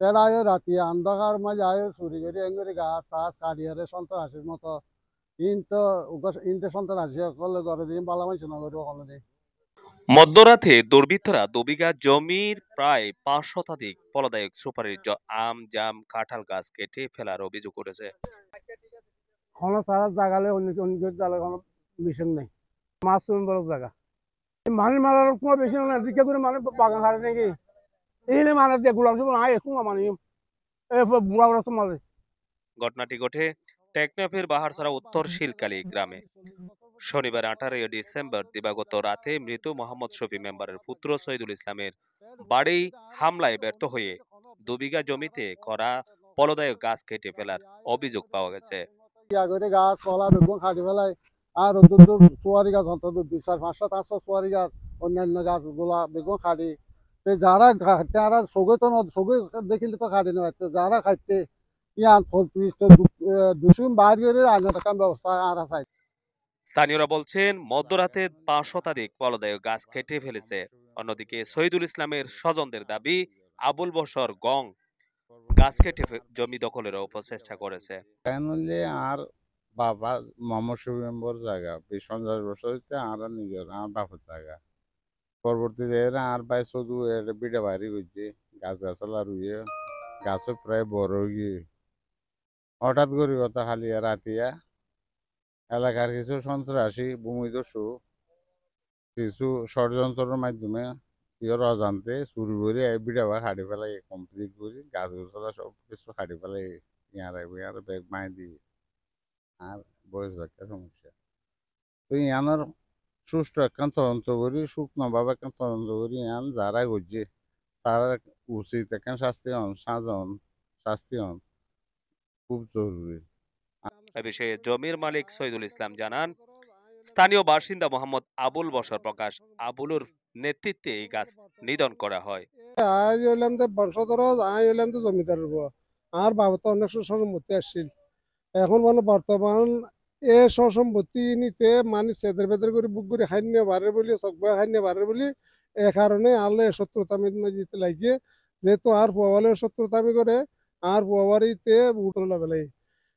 এরা আয়ো রাতি অন্ধকার মাঝে আয়ো চুরি করে এঙ্গুরি গাছ টাছ কাটিয়ারে সন্ত্রাসীর মতো ইনতে সন্ত্রাসী সকলে করে দিন বালা মানুষ নগরী সকলে। মধ্যরাতে দুর্বৃত্তরা ২ বিঘা জমির প্রায় ৫ শতাধিক ফলদায়ক সুপারির আম, জাম, কাঁঠাল গাছ কেটে ফেলার অভিযোগ উঠেছে। কোনো তারা জাগালে অন্য অন্য জায়গায় কোনো মিশন নেই, মাছ বড় জায়গা মানুষ মারার কোনো বেশি না, দিকে করে মানুষ বাগান হারে নাকি এই মানে দিয়ে গুলাম সব আয় একটু মানে বুড়া বুড়া তো মারে। ঘটনাটি ঘটে টেকনাফের বাহারছড়া উত্তর শিলকালী গ্রামে। শনিবার ১৮ ডিসেম্বর দিবাগত রাতে মৃত মোহাম্মদ শফি মেম্বারের পুত্র শহীদুল ইসলামের বাড়ি হামলায় ব্যর্থ হয়ে ২ বিঘা জমিতে করা ফলদায়ক গাছ কেটে ফেলার অভিযোগ পাওয়া গেছে। ইয়া করে গাছ কলা বেগুন খাটি ফেলায় আর চুয়ারি গাছ অন্তত ২ ৪ ৫০০ চুয়ারি গাছ অন্যান্য গাছগুলা বেগুন খাটি যারা তারা সগে তো সগে দেখিলে তো খাটি নয় যারা খাইতে ইয়ান ফল দুশুম বাইর করে আইন ব্যবস্থা আর আছে। স্থানীয়রা বলছেন মধ্যরাতে ৫ শতাধিক ফলদায়ক গাছ কেটে ফেলেছে। অন্যদিকে শহীদুল ইসলামের স্বজনদের দাবি আবুল বশর গং গাছ কেটে জমি দখলের অপচেষ্টা করেছে। তাইলে আর বাবা মোহাম্মদ শফি মেম্বর জায়গা ২০-৫০ বছর হইতে আর নিজের আর বাপের জায়গা পরবর্তীতে এরা আর ভাই শুধু বিটা বাড়ি করছে গাছ গাছালা রুইয়ে গাছও প্রায় বড় হয়ে হঠাৎ করে কথা খালি রাতিয়া এলাকার কিছু সন্ত্রাসী ভূমিদস্যু কিছু ষড়যন্ত্রের মাধ্যমে কেউ অজান্তে চুরি করে বিটা বা হাঁড়ি ফেলাই কমপ্লিট করি গাছ গাছালা সব কিছু হাঁড়ি ফেলাই ইয়ার ব্যাগ মাই দিয়ে আর বয়স একটা সমস্যা তো ইয়ানোর সুষ্ঠু একখান তদন্ত করি শুকনোভাবে একখান তদন্ত করি ইয়ান যারা করছে তারা উচিত একখান শাস্তি হন সাজন শাস্তি হন খুব জরুরি। এ বিষয়ে জমির মালিক শহীদুল ইসলাম জানান, স্থানীয় বাসিন্দা মোহাম্মদ আবুল বশর প্রকাশ আবুলুর নেতৃত্বে এই গাছ নিধন করা হয়। আজ হইলাম তো বংশধর আই হইলাম তো জমিদারের বউ আর বাবা তো অনেক সম্পত্তি আসছিল এখন মানে বর্তমান এ সম্পত্তি নিতে মানে সেদের বেদের করে বুক করে খাইন্য বাড়ে বলি চকবা খাইন্য বাড়ে বলি এ কারণে আলে শত্রুতামি জিতে লাগিয়ে যেহেতু আর পোয়ালে শত্রুতামি করে আর পোয়াবারিতে উঠল বেলাই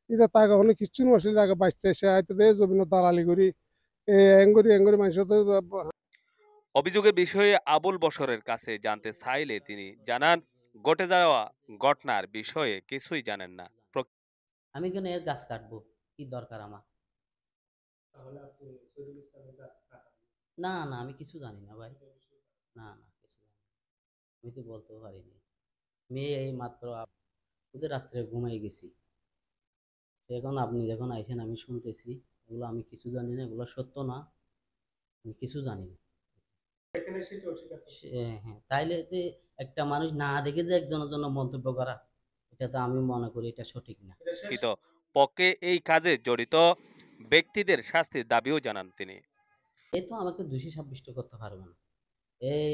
এটা তাকে অনেক কিচ্ছু নছিল তাকে বাঁচতে সে হয়তো দে জমিন দালালি করি এঙ্গুরি এঙ্গুরি মানুষ তো অভিযোগের বিষয়ে আবুল বশরের কাছে জানতে চাইলে তিনি জানান, ঘটে যাওয়া ঘটনার বিষয়ে কিছুই জানেন না। আমি কেন এর গাছ কাটবো, কি দরকার আমার? না না আমি কিছু জানি না ভাই, না না কিছু জানি না। আমি তো বলতেও পারিনি। আমি এই মাত্র ওদের রাত্রে ঘুমাই গেছি, এখন আপনি যখন আইছেন আমি শুনতেছি, এগুলো আমি কিছু জানি না, এগুলো সত্য না, আমি কিছু জানি না। হ্যাঁ তাইলে যে একটা মানুষ না দেখে যে একজনের জন্য মন্তব্য করা, এটা তো আমি মনে করি এটা সঠিক না। পক্ষে এই কাজে জড়িত ব্যক্তিদের শাস্তির দাবিও জানান তিনি। এই তো আমাকে দোষী সাব্যস্ত করতে পারবে না। এই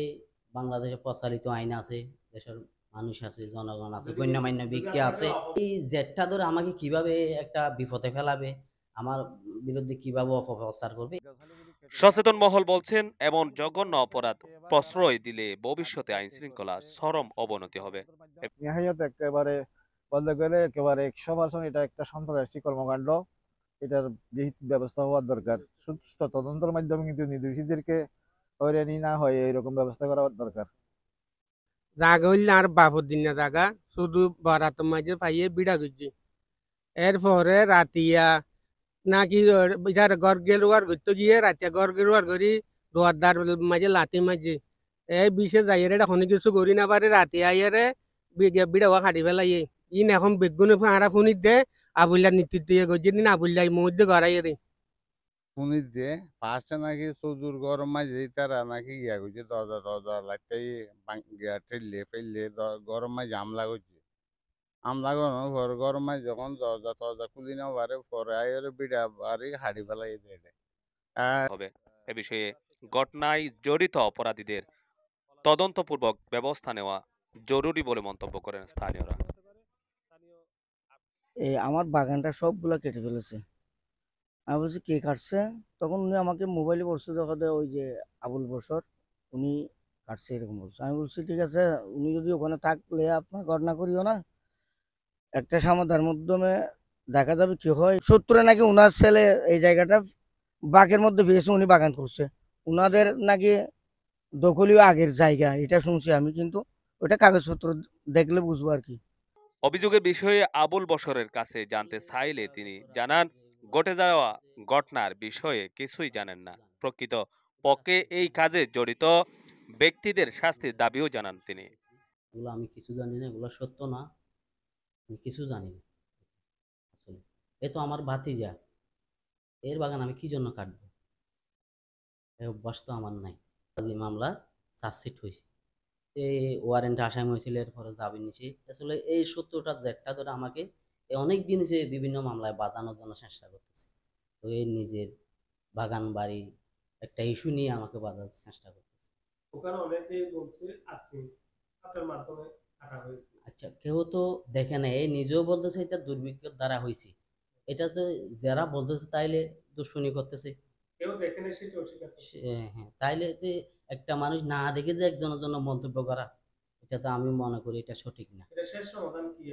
বাংলাদেশে প্রচলিত আইন আছে, দেশের মানুষ আছে, জনগণ আছে, গণ্যমান্য ব্যক্তি আছে। এই জেটটা ধরে আমাকে কিভাবে একটা বিপদে ফেলাবে, আমার বিরুদ্ধে কিভাবে অপপ্রচার করবে। সচেতন মহল বলছেন, এমন জঘন্য অপরাধ প্রশ্রয় দিলে ভবিষ্যতে আইন শৃঙ্খলা চরম অবনতি হবে। নিহায়ত একেবারে বলতে গেলে একেবারে ১০০% এটা একটা সন্ত্রাসী কর্মকাণ্ড। এটার বিহিত ব্যবস্থা হওয়ার দরকার। সুষ্ঠু তদন্তের মাধ্যমে কিন্তু নির্দোষীদেরকে হয়রানি না হয় এরকম ব্যবস্থা করা দরকার। জাগা হইলে আর বাপর দিন না জাগা শুধু বরাত মাঝে পাইয়ে বিড়া করছি এরপরে রাতিয়া নাকি ইধার ঘর গেলুয়ার ঘুরতে গিয়ে রাতিয়া ঘর গেলুয়ার করি দোয়ারদার মাঝে লাতি মাঝে এই বিষে যাইয়ে এটা কোনো কিছু করি না পারে রাতে আইয়ারে বিড়া হওয়া খাটি ফেলাইয়ে ইন এখন বেগুনে হারা ফোনিত দে আবুল্লার নেতৃত্ব দিয়ে করছে দিন আবুল্লাহ মধ্যে গড়াইয়ে রে শুনি যে ফার্স্টে নাকি চৌধুর গরম মাঝে তারা নাকি গিয়া করছে দরজা দরজা লাগতে গিয়া ঠেললে ফেললে গরম মাঝে হামলা করছে হামলা করানোর পর গরম মাঝে যখন দরজা টরজা খুলি নেওয়া পারে পরে আয়ের বিড়া বাড়ি হাড়ি ফেলাই দেয় আর হবে এ বিষয়ে ঘটনায় জড়িত অপরাধীদের তদন্তপূর্বক ব্যবস্থা নেওয়া জরুরি বলে মন্তব্য করেন স্থানীয়রা। আমার বাগানটা সবগুলা কেটে ফেলেছে। আমি বলছি কে কাটছে? তখন উনি আমাকে মোবাইলে বলছে দেখা দেয় ওই যে আবুল বশর উনি কাটছে এরকম বলছে। আমি বলছি ঠিক আছে, উনি যদি ওখানে থাকলে আপনার ঘটনা করিও না, একটা সমাধার মাধ্যমে দেখা যাবে কি হয়। সত্তরে নাকি উনার ছেলে এই জায়গাটা বাঘের মধ্যে পেয়েছে, উনি বাগান করছে, উনাদের নাকি দখলীয় আগের জায়গা, এটা শুনছি আমি, কিন্তু ওটা কাগজপত্র দেখলে বুঝবো আর কি। অভিযোগের বিষয়ে আবুল বশরের কাছে জানতে চাইলে তিনি জানান, ঘটে যাওয়া ঘটনার বিষয়ে কিছুই জানেন না। প্রকৃত পক্ষে এই কাজে জড়িত ব্যক্তিদের শাস্তির দাবিও জানান তিনি। এগুলো আমি কিছু জানি না, এগুলো সত্য না, আমি কিছু জানি না আসলে। এ তো আমার ভাতিজা, এর বাগান আমি কি জন্য কাটবো? এই অভ্যাস তো আমার নাই। এই মামলা চার্জশিট হয়েছে, এই ওয়ারেন্ট আসামি হয়েছিল, এরপরে জামিন নিয়েছে। আসলে এই সত্যটা জ্যাকটা ধরে আমাকে অনেক দিন যে বিভিন্ন মামলায় বাঁচানোর জন্য চেষ্টা করতেছে। তো এই নিজের বাগান বাড়ি একটা ইস্যু নিয়ে আমাকে বাঁচার চেষ্টা করতেছে। ওখানে অনেকেই বলছে আপনি আপনার মাধ্যমে কাটা হয়েছে। আচ্ছা, কেউ তো দেখে না, এই নিজেও বলতেছে এটা দুর্ভিক্ষের দ্বারা হয়েছে। এটা যে যারা বলতেছে তাইলে দুশ্মনী করতেছে। কেউ দেখেনি সেটা অস্বীকার করছে। হ্যাঁ, তাইলে যে একটা মানুষ না দেখে যে একজনের জন্য মন্তব্য করা, এটা তো আমি মনে করি এটা সঠিক না। এটা শেষ সমাধান কি?